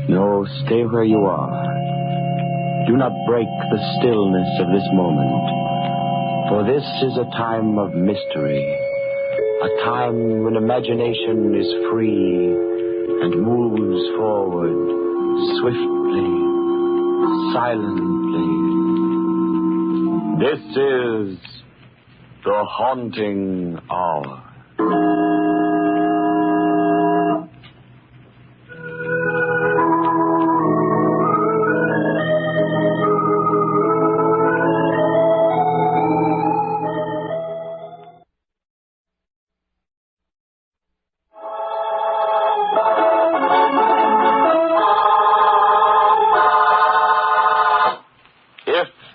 No, stay where you are. Do not break the stillness of this moment, for this is a time of mystery, a time when imagination is free and moves forward swiftly, silently. This is the haunting hour.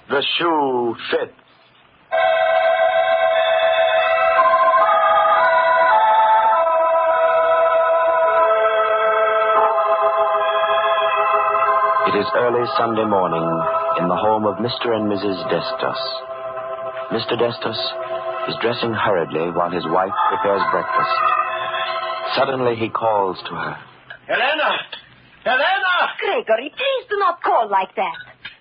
The shoe fits. It is early Sunday morning in the home of Mr. and Mrs. Destos. Mr. Destos is dressing hurriedly while his wife prepares breakfast. Suddenly he calls to her. Helena! Helena! Gregory, please do not call like that.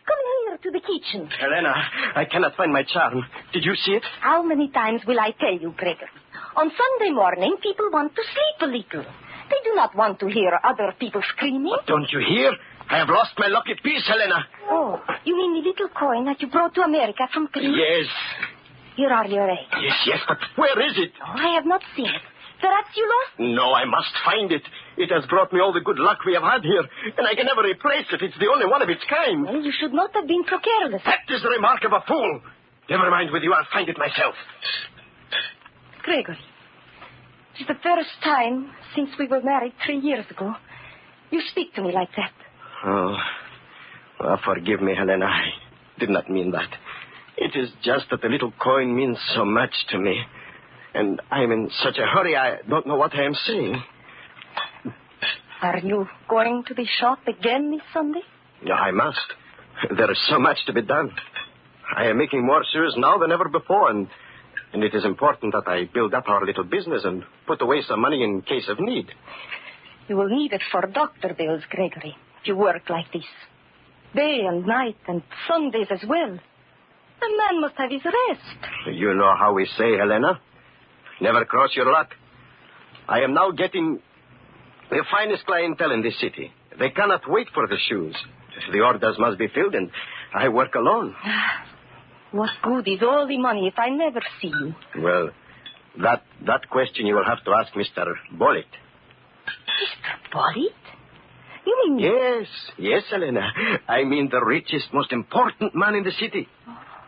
Come here to the kitchen. Helena, I cannot find my charm. Did you see it? How many times will I tell you, Gregory? On Sunday morning, people want to sleep a little. They do not want to hear other people screaming. But don't you hear? I have lost my lucky piece, Helena. Oh, you mean the little coin that you brought to America from Greece? Yes. Here are your eggs. Yes, but where is it? Oh, I have not seen it. Perhaps you lost? No, I must find it. It has brought me all the good luck we have had here, and I can never replace it. It's the only one of its kind. Well, you should not have been so careless. That is the remark of a fool. Never mind with you, I'll find it myself. Gregory, it is the first time since we were married 3 years ago you speak to me like that. Oh, well, forgive me, Helena. I did not mean that. It is just that the little coin means so much to me. And I'm in such a hurry, I don't know what I am saying. Are you going to the shop again this Sunday? Yeah, I must. There is so much to be done. I am making more shoes now than ever before, and it is important that I build up our little business and put away some money in case of need. You will need it for doctor bills, Gregory, if you work like this. Day and night and Sundays as well. A man must have his rest. You know how we say, Helena. Never cross your luck. I am now getting the finest clientele in this city. They cannot wait for the shoes. The orders must be filled, and I work alone. What good is all the money if I never see you? Well, that question you will have to ask Mr. Bollitt. Mr. Bollitt? You mean... Yes, Helena. I mean the richest, most important man in the city.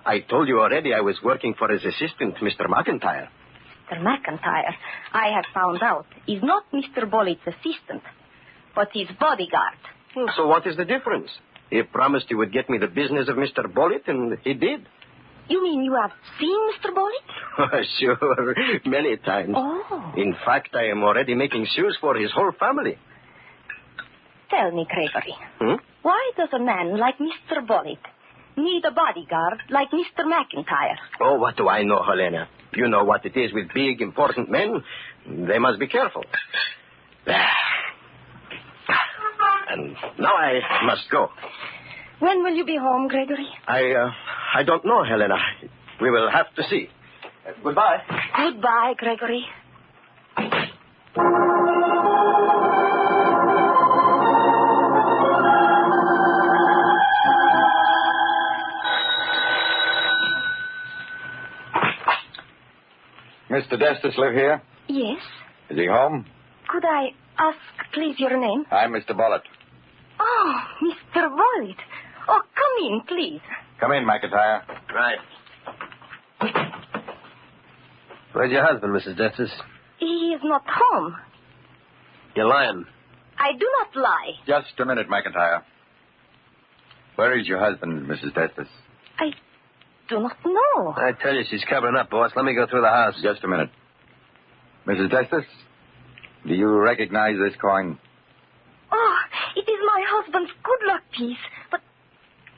I told you already I was working for his assistant, Mr. McIntyre. Mr. McIntyre, I have found out, is not Mr. Bollitt's assistant, but his bodyguard. So what is the difference? He promised he would get me the business of Mr. Bollitt, and he did. You mean you have seen Mr. Bollitt? Sure, many times. Oh. In fact, I am already making shoes for his whole family. Tell me, Gregory, why does a man like Mr. Bollitt need a bodyguard like Mr. McIntyre? Oh, what do I know, Helena? You know what it is with big, important men. They must be careful. And now I must go. When will you be home, Gregory? I don't know, Helena. We will have to see. Goodbye. Goodbye, Gregory. Mr. Destos live here? Yes. Is he home? Could I ask, please, your name? I'm Mr. Bollitt. Oh, Mr. Bollitt. Oh, come in, please. Come in, McIntyre. Right. Where's your husband, Mrs. Destos? He is not home. You're lying. I do not lie. Just a minute, McIntyre. Where is your husband, Mrs. Destos? I do not know. I tell you, she's covering up, boss. Let me go through the house. Just a minute. Mrs. Destos, do you recognize this coin? Oh, it is my husband's good luck piece. But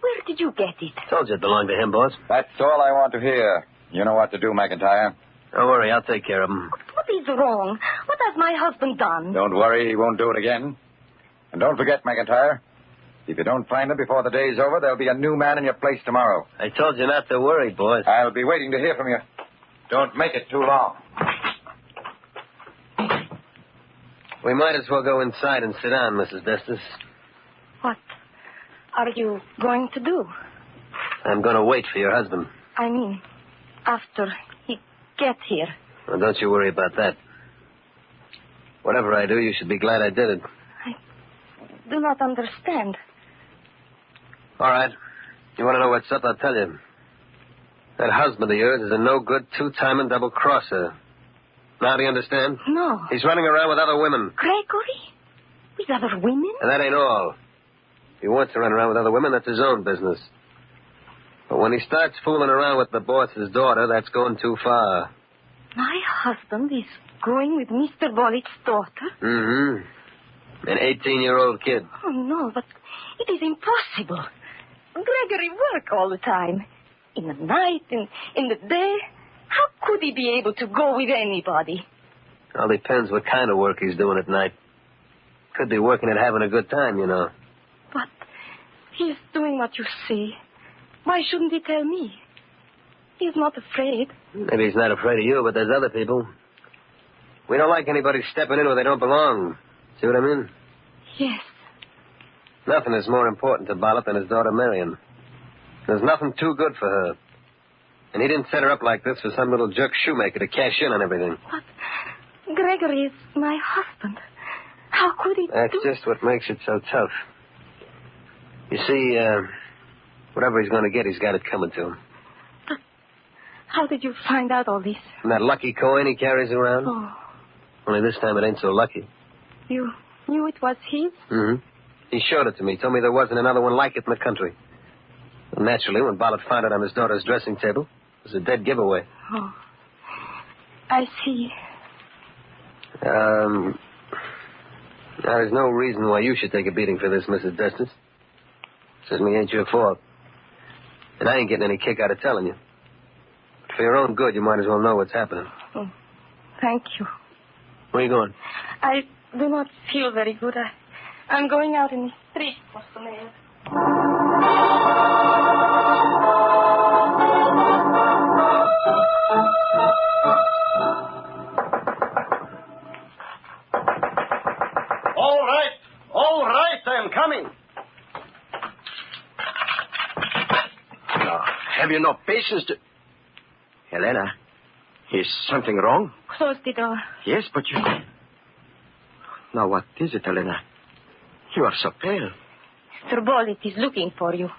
where did you get it? Told you it belonged to him, boss. That's all I want to hear. You know what to do, McIntyre. Don't worry, I'll take care of him. What is wrong? What has my husband done? Don't worry, he won't do it again. And don't forget, McIntyre, if you don't find him before the day's over, there'll be a new man in your place tomorrow. I told you not to worry, boss. I'll be waiting to hear from you. Don't make it too long. We might as well go inside and sit down, Mrs. Destus. What are you going to do? I'm going to wait for your husband. I mean, after he gets here. Well, don't you worry about that. Whatever I do, you should be glad I did it. I do not understand. All right. You want to know what's up? I'll tell you. That husband of yours is a no-good, two-timing double-crosser. Now do you understand? No. He's running around with other women. Gregory? With other women? And that ain't all. If he wants to run around with other women, that's his own business. But when he starts fooling around with the boss's daughter, that's going too far. My husband is going with Mr. Bollitt's daughter? Mm-hmm. An 18-year-old kid. Oh, no, but it is impossible. Gregory works all the time. In the night, in the day. How could he be able to go with anybody? All depends what kind of work he's doing at night. Could be working at having a good time, you know. But he's doing what you say. Why shouldn't he tell me? He's not afraid. Maybe he's not afraid of you, but there's other people. We don't like anybody stepping in where they don't belong. See what I mean? Yes. Nothing is more important to Bollitt than his daughter Marion. There's nothing too good for her. And he didn't set her up like this for some little jerk shoemaker to cash in on everything. But Gregory is my husband. How could he That's do... just what makes it so tough. You see, whatever he's going to get, he's got it coming to him. But how did you find out all this? From that lucky coin he carries around? Oh. Only this time it ain't so lucky. You knew it was his? Mm-hmm. He showed it to me. Told me there wasn't another one like it in the country. And naturally, when Bollitt found it on his daughter's dressing table, it was a dead giveaway. Oh. I see. Now, there's no reason why you should take a beating for this, Mrs. Destus. Certainly ain't your fault. And I ain't getting any kick out of telling you. But for your own good, you might as well know what's happening. Oh, thank you. Where are you going? I do not feel very good. I'm going out in the street for some air. All right, I'm coming. Now, have you no patience to... Helena, is something wrong? Close the door. Yes, but you... Now, what is it, Helena? You are so pale. Mr. Bollitt is looking for you.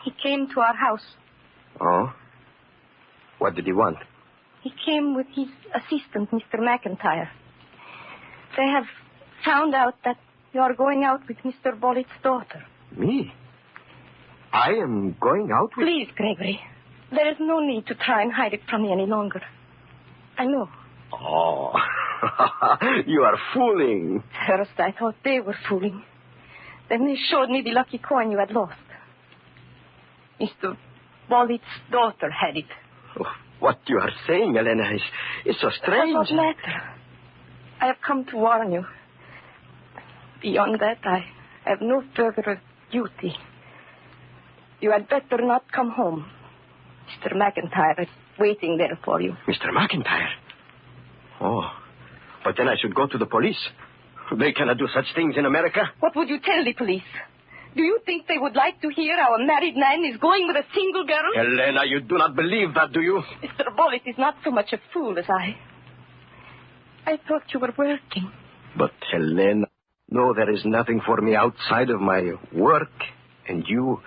He came to our house. Oh? What did he want? He came with his assistant, Mr. McIntyre. They have found out that you are going out with Mr. Bollitt's daughter. Me? I am going out with... Please, Gregory. There is no need to try and hide it from me any longer. I know. Oh, you are fooling. First, I thought they were fooling. Then they showed me the lucky coin you had lost. Mr. Bollitt's daughter had it. Oh, what you are saying, Helena, is so strange. It does not matter. I have come to warn you. Beyond that, I have no further duty. You had better not come home. Mr. McIntyre is waiting there for you. Mr. McIntyre? Oh, but then I should go to the police. They cannot do such things in America. What would you tell the police? Do you think they would like to hear our married man is going with a single girl? Helena, you do not believe that, do you? Mr. Bollitt is not so much a fool as I. I thought you were working. But, Helena, no, there is nothing for me outside of my work. And you...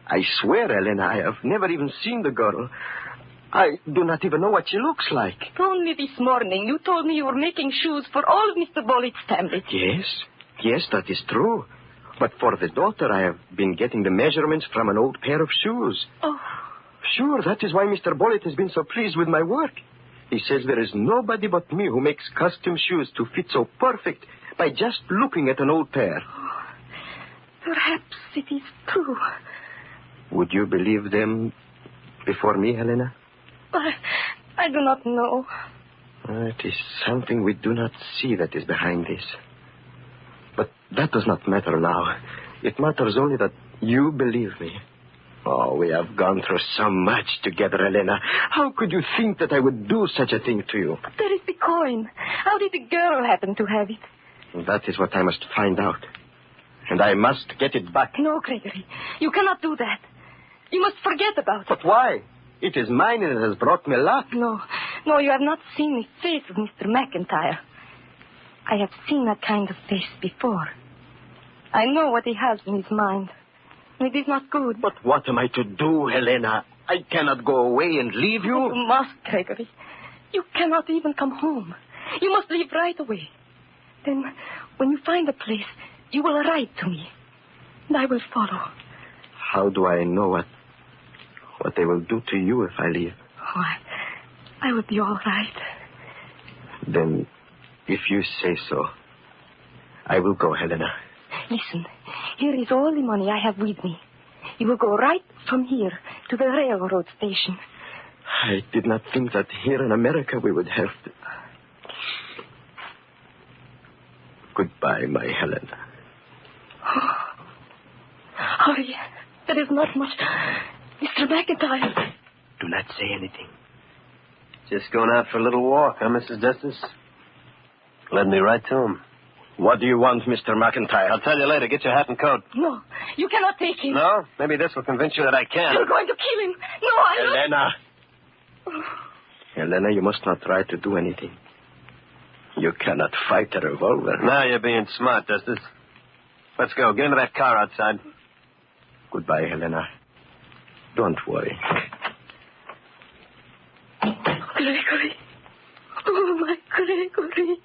I swear, Helena, I have never even seen the girl. I do not even know what she looks like. Only this morning you told me you were making shoes for all of Mr. Bollitt's family. Yes, that is true. But for the daughter, I have been getting the measurements from an old pair of shoes. Oh. Sure, that is why Mr. Bollitt has been so pleased with my work. He says there is nobody but me who makes custom shoes to fit so perfect by just looking at an old pair. Perhaps it is true. Would you believe them before me, Helena? I do not know. It is something we do not see that is behind this. But that does not matter now. It matters only that you believe me. Oh, we have gone through so much together, Helena. How could you think that I would do such a thing to you? But there is the coin. How did the girl happen to have it? That is what I must find out. And I must get it back. No, Gregory. You cannot do that. You must forget about it. But why? It is mine and it has brought me luck. No, you have not seen the face of Mr. McIntyre. I have seen that kind of face before. I know what he has in his mind. It is not good. But what am I to do, Helena? I cannot go away and leave you. You must, Gregory. You cannot even come home. You must leave right away. Then, when you find a place, you will write to me. And I will follow. How do I know what they will do to you if I leave? Oh, I will be all right. Then, if you say so, I will go, Helena. Listen, here is all the money I have with me. You will go right from here to the railroad station. I did not think that here in America we would have to... Goodbye, my Helena. Oh, hurry. There is not much... Mr. McIntyre. Do not say anything. Just going out for a little walk, huh, Mrs. Destus? Led me right to him. What do you want, Mr. McIntyre? I'll tell you later. Get your hat and coat. No, you cannot take him. No? Maybe this will convince you that I can. You're going to kill him. No, Helena. Helena, you must not try to do anything. You cannot fight a revolver. Now you're being smart, Destus. Let's go. Get into that car outside. Goodbye, Helena. Don't worry. Gregory. Oh, my Gregory.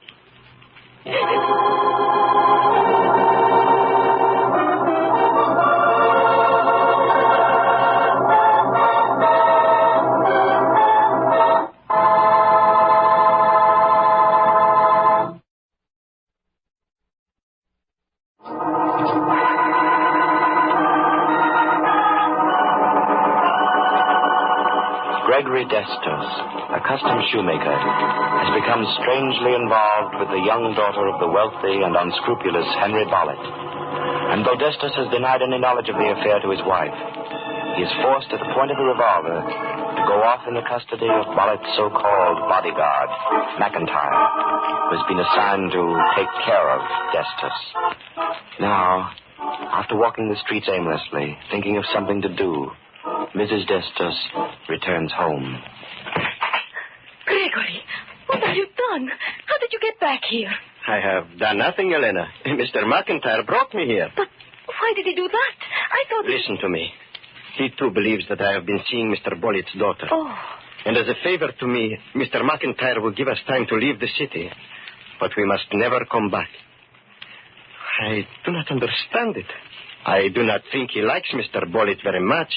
Gregory Destos, a custom shoemaker, has become strangely involved with the young daughter of the wealthy and unscrupulous Henry Bollitt. And though Destos has denied any knowledge of the affair to his wife, he is forced at the point of the revolver to go off in the custody of Bollitt's so-called bodyguard, McIntyre, who has been assigned to take care of Destos. Now, after walking the streets aimlessly, thinking of something to do, Mrs. Destos returns home. Gregory, what have you done? How did you get back here? I have done nothing, Helena. Mr. McIntyre brought me here. But why did he do that? I thought... Listen to me. He, too, believes that I have been seeing Mr. Bollitt's daughter. Oh. And as a favor to me, Mr. McIntyre will give us time to leave the city. But we must never come back. I do not understand it. I do not think he likes Mr. Bollitt very much.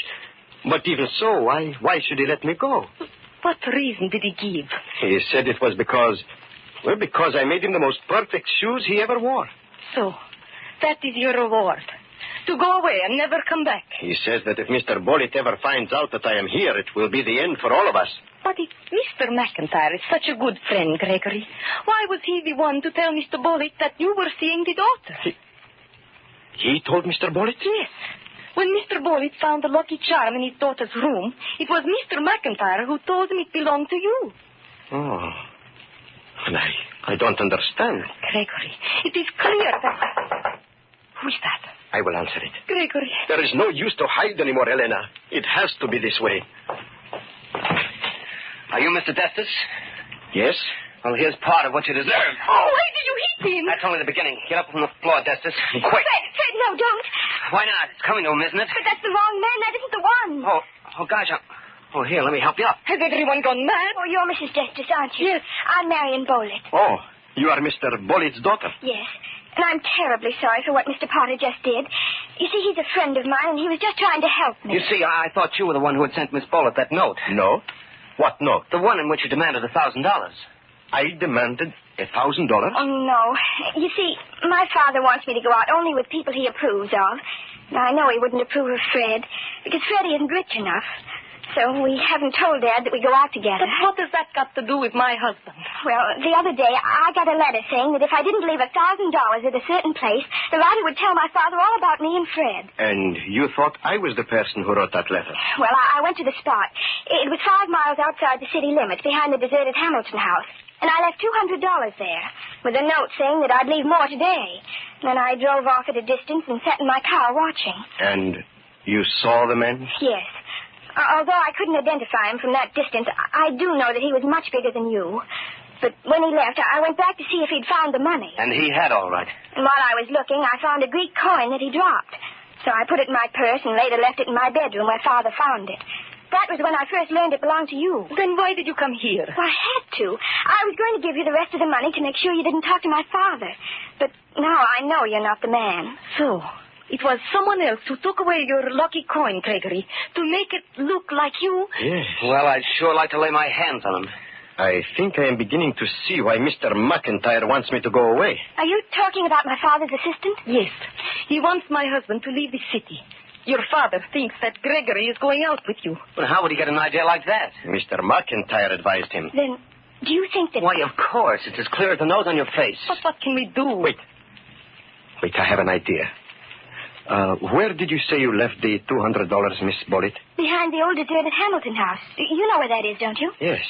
But even so, why should he let me go? What reason did he give? He said it was because I made him the most perfect shoes he ever wore. So, that is your reward. To go away and never come back. He says that if Mr. Bollitt ever finds out that I am here, it will be the end for all of us. But if Mr. McIntyre is such a good friend, Gregory, why was he the one to tell Mr. Bollitt that you were seeing the daughter? He told Mr. Bollitt? Yes. When Mr. Bollitt found the lucky charm in his daughter's room, it was Mr. McIntyre who told him it belonged to you. Oh. And I don't understand. Gregory, it is clear that... Who is that? I will answer it. Gregory. There is no use to hide anymore, Helena. It has to be this way. Are you Mr. Destus? Yes? Well, here's part of what you deserve. Oh, why did you hit him? That's only the beginning. Get up from the floor, Destus. Quick. Fred, no, don't. Why not? It's coming to him, isn't it? But that's the wrong man. That isn't the one. Oh, gosh. Oh, here, let me help you up. Has everyone gone mad? Oh, you're Mrs. Destus, aren't you? Yes. I'm Marion Bollitt. Oh, you are Mr. Bollitt's daughter. Yes. And I'm terribly sorry for what Mr. Potter just did. You see, he's a friend of mine, and he was just trying to help me. You see, I thought you were the one who had sent Miss Bollitt that note. No? What note? The one in which you demanded $1,000. I demanded $1,000? Oh, no. You see, my father wants me to go out only with people he approves of. Now, I know he wouldn't approve of Fred, because Freddie isn't rich enough. So we haven't told Dad that we go out together. But what has that got to do with my husband? Well, the other day, I got a letter saying that if I didn't leave $1,000 at a certain place, the writer would tell my father all about me and Fred. And you thought I was the person who wrote that letter? Well, I went to the spot. It was 5 miles outside the city limits, behind the deserted Hamilton house. And I left $200 there, with a note saying that I'd leave more today. Then I drove off at a distance and sat in my car watching. And you saw the man? Yes. Although I couldn't identify him from that distance, I do know that he was much bigger than you. But when he left, I went back to see if he'd found the money. And he had, all right. And while I was looking, I found a Greek coin that he dropped. So I put it in my purse and later left it in my bedroom where Father found it. That was when I first learned it belonged to you. Then why did you come here? Well, I had to. I was going to give you the rest of the money to make sure you didn't talk to my father. But now I know you're not the man. So, it was someone else who took away your lucky coin, Gregory, to make it look like you? Yes. Well, I'd sure like to lay my hands on him. I think I am beginning to see why Mr. McIntyre wants me to go away. Are you talking about my father's assistant? Yes. He wants my husband to leave the city. Your father thinks that Gregory is going out with you. But how would he get an idea like that? Mr. McIntyre advised him. Then, do you think that... Why, of course. It's as clear as the nose on your face. But what can we do? Wait, I have an idea. Where did you say you left the $200, Miss Bollitt? Behind the old deserted Hamilton house. You know where that is, don't you? Yes.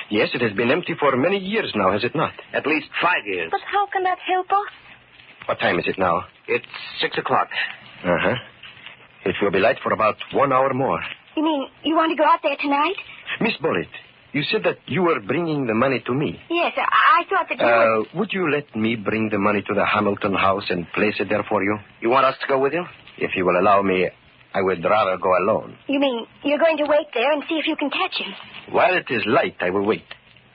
Yes, it has been empty for many years now, has it not? At least 5 years. But how can that help us? What time is it now? It's 6 o'clock. Uh-huh. It will be light for about 1 hour more. You mean you want to go out there tonight? Miss Bollitt, you said that you were bringing the money to me. Yes, I thought that you would... Would you let me bring the money to the Hamilton house and place it there for you? You want us to go with you? If you will allow me, I would rather go alone. You mean you're going to wait there and see if you can catch him? While it is light, I will wait.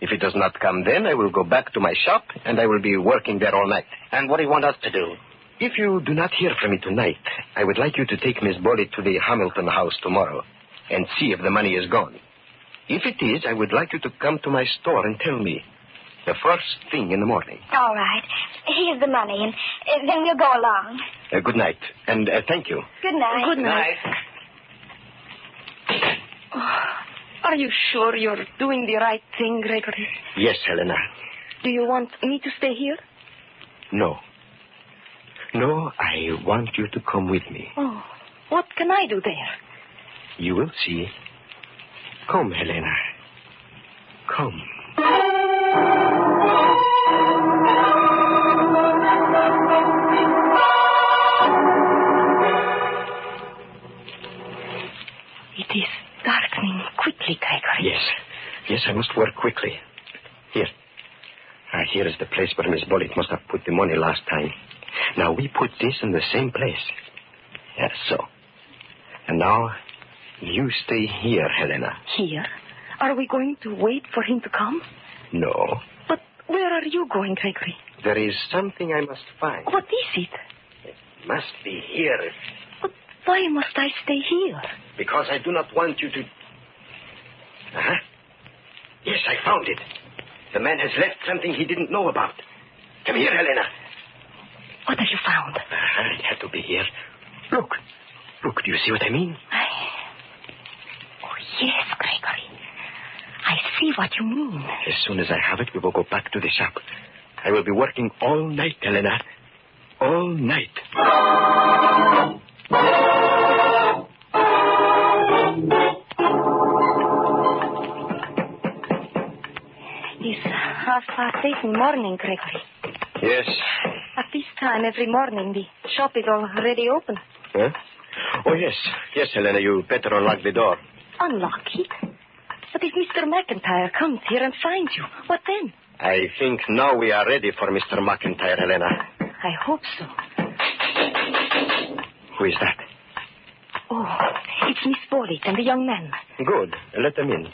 If it does not come then, I will go back to my shop, and I will be working there all night. And what do you want us to do? If you do not hear from me tonight, I would like you to take Miss Bollitt to the Hamilton house tomorrow and see if the money is gone. If it is, I would like you to come to my store and tell me the first thing in the morning. All right. Here's the money, and then we'll go along. Good night, and thank you. Good night. Good night. Oh, are you sure you're doing the right thing, Gregory? Yes, Helena. Do you want me to stay here? No. No, I want you to come with me. Oh, what can I do there? You will see. Come, Helena. Come. It is darkening quickly, Gregory. Yes, I must work quickly. Here. Here is the place where Miss Bollitt must have put the money last time. Now, we put this in the same place. Yes, so. And now, you stay here, Helena. Here? Are we going to wait for him to come? No. But where are you going, Gregory? There is something I must find. What is it? It must be here. But why must I stay here? Because I do not want you to... Uh-huh. Yes, I found it. The man has left something he didn't know about. Come here, Helena. What have you found? It had to be here. Look, do you see what I mean? Oh, yes, Gregory. I see what you mean. As soon as I have it, we will go back to the shop. I will be working all night, Helena. All night. It's 8:30 in the morning, Gregory. Yes. At this time every morning, the shop is already open. Huh? Oh, yes. Yes, Helena, you better unlock the door. Unlock it? But if Mr. McIntyre comes here and finds you, what then? I think now we are ready for Mr. McIntyre, Helena. I hope so. Who is that? Oh, it's Miss Bollitt and the young man. Good. Let them in.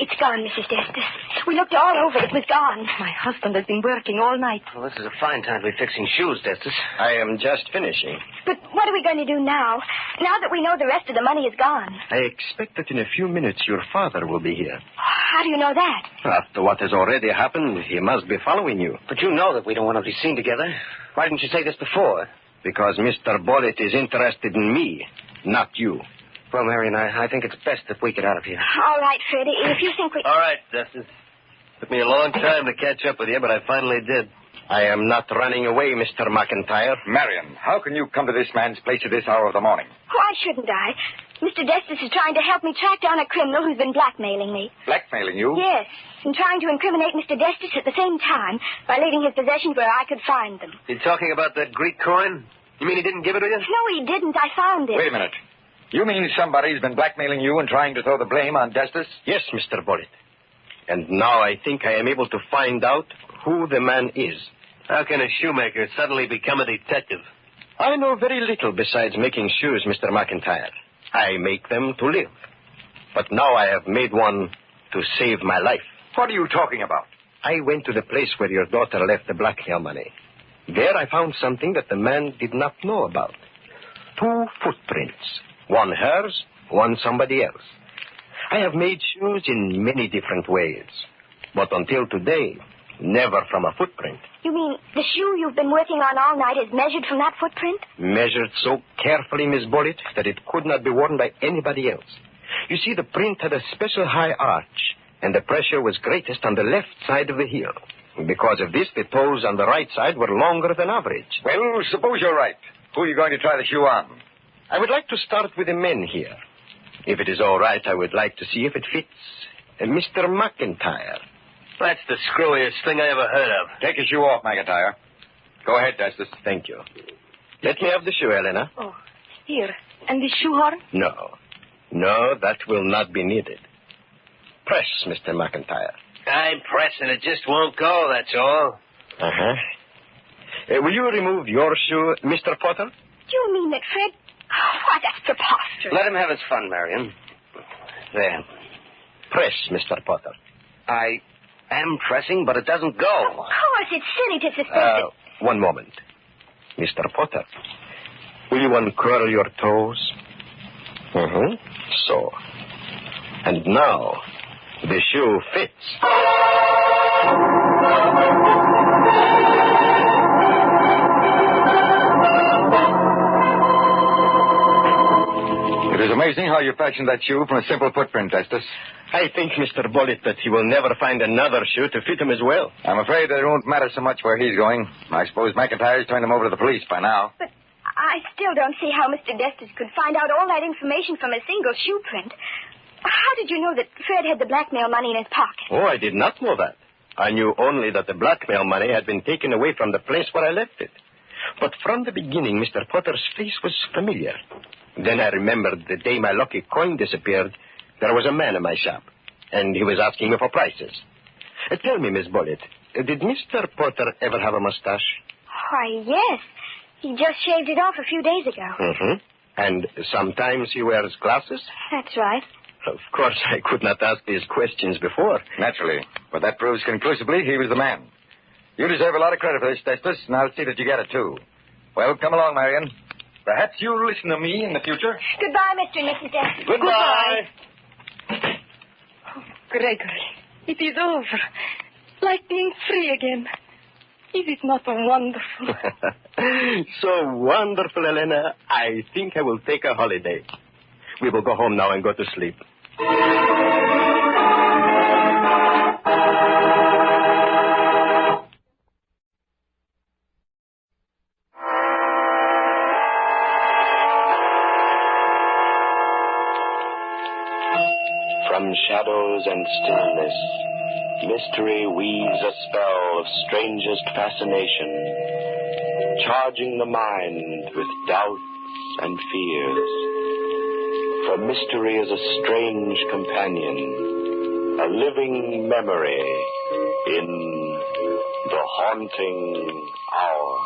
It's gone, Mrs. Destus. We looked all over. It was gone. My husband has been working all night. Well, this is a fine time to be fixing shoes, Destus. I am just finishing. But what are we going to do now? Now that we know the rest of the money is gone. I expect that in a few minutes your father will be here. How do you know that? After what has already happened, he must be following you. But you know that we don't want to be seen together. Why didn't you say this before? Because Mr. Bullitt is interested in me, not you. Well, Marion, I think it's best that we get out of here. All right, Freddie. If you think we... All right, Destus. Took me a long time to catch up with you, but I finally did. I am not running away, Mr. McIntyre. Marion, how can you come to this man's place at this hour of the morning? Why shouldn't I? Mr. Destus is trying to help me track down a criminal who's been blackmailing me. Blackmailing you? Yes, and trying to incriminate Mr. Destus at the same time by leaving his possessions where I could find them. You talking about that Greek coin? You mean he didn't give it to you? No, he didn't. I found it. Wait a minute. You mean somebody's been blackmailing you and trying to throw the blame on Destus? Yes, Mr. Bullitt. And now I think I am able to find out who the man is. How can a shoemaker suddenly become a detective? I know very little besides making shoes, Mr. McIntyre. I make them to live. But now I have made one to save my life. What are you talking about? I went to the place where your daughter left the blackmail money. There I found something that the man did not know about. 2 footprints. One hers, one somebody else. I have made shoes in many different ways. But until today, never from a footprint. You mean the shoe you've been working on all night is measured from that footprint? Measured so carefully, Miss Bullitt, that it could not be worn by anybody else. You see, the print had a special high arch, and the pressure was greatest on the left side of the heel. Because of this, the toes on the right side were longer than average. Well, suppose you're right. Who are you going to try the shoe on? I would like to start with the men here. If it is all right, I would like to see if it fits Mr. McIntyre. That's the screwiest thing I ever heard of. Take your shoe off, McIntyre. Go ahead, Destus. Thank you. Let me have the shoe, Helena. Oh, here. And the shoehorn? No, that will not be needed. Press, Mr. McIntyre. I'm pressing. It just won't go, that's all. Uh-huh. Will you remove your shoe, Mr. Potter? Do you mean that, Fred? Oh, why, that's preposterous. Let him have his fun, Marion. There. Press, Mr. Potter. I am pressing, but it doesn't go. Of course, it's silly to suspect that... One moment. Mr. Potter, will you uncurl your toes? So. And now, the shoe fits. It is amazing how you fashioned that shoe from a simple footprint, Destus. I think, Mr. Bullitt, that he will never find another shoe to fit him as well. I'm afraid that it won't matter so much where he's going. I suppose McIntyre's turned him over to the police by now. But I still don't see how Mr. Destus could find out all that information from a single shoe print. How did you know that Fred had the blackmail money in his pocket? Oh, I did not know that. I knew only that the blackmail money had been taken away from the place where I left it. But from the beginning, Mr. Potter's face was familiar. Then I remembered the day my lucky coin disappeared, there was a man in my shop, and he was asking me for prices. Tell me, Miss Bullitt, did Mr. Potter ever have a mustache? Why, yes. He just shaved it off a few days ago. And sometimes he wears glasses? That's right. Of course, I could not ask these questions before. Naturally. But that proves conclusively he was the man. You deserve a lot of credit for this, Destus, and I'll see that you get it, too. Well, come along, Marion. Perhaps you'll listen to me in the future. Goodbye, Mr. and Mrs. Destus. Goodbye. Oh, Gregory, it is over. Like being free again. Is it not wonderful? So wonderful, Helena. I think I will take a holiday. We will go home now and go to sleep. From shadows and stillness, mystery weaves a spell of strangest fascination, charging the mind with doubts and fears. For mystery is a strange companion, a living memory in the haunting hour.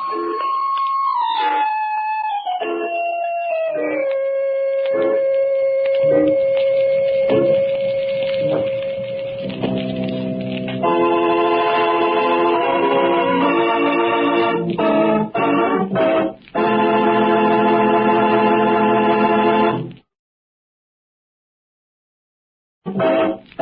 Thank you.